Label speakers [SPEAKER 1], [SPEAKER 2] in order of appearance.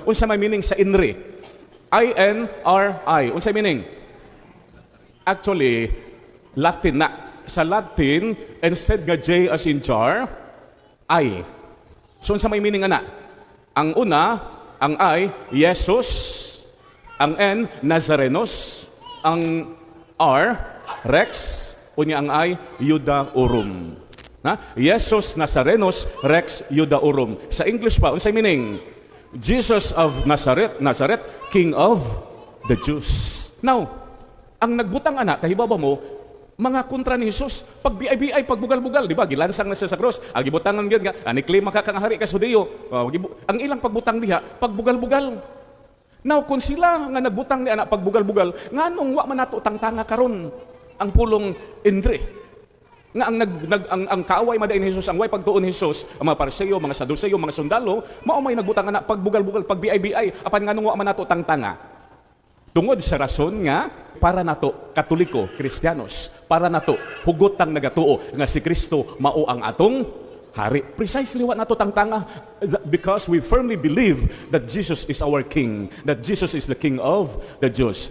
[SPEAKER 1] unsa may meaning sa INRI? I-N-R-I. Unsa meaning? Actually, Latin na. Sa Latin, instead nga J as in jar, I. So, unsa may meaning ana? Ang una, ang I, Jesus. Ang N, Nazarenos. Ang R, Rex. Unya ang I, Judaorum. Jesus Nazarenos, Rex Judaorum. Sa English pa, unsay meaning? Jesus of Nazareth, King of the Jews. Now, ang nagbutang ana, kahibawa mo, mga kontra ni Jesus, pag BI, pagbugal-bugal, di ba? Gilansang na siya sa cross. Ang gibutangan gyud nga, ani-claim makakangahari ka Sudiyo. Ang ilang pagbutang diha, pagbugal-bugal. Now, kung sila nga nagbutang ni ana pagbugal-bugal, nganong wa man nato tangtanga karon ang pulong Indre? Nga ang kaaway madain ni Jesus, ang way pagtuon ni Jesus, ang mga Pariseo, mga Saduceo, mga sundalo, mao may nagbutang ana pagbugal-bugal, pag BI, apan nganong wa man nato tangtanga. Tungod sa rason nga para nato Katoliko, Kristiyanos, para nato hugotang nagatuo nga si Kristo mao ang atong hari. Precisely what nato tangtanga, because we firmly believe that Jesus is our King, that Jesus is the King of the Jews.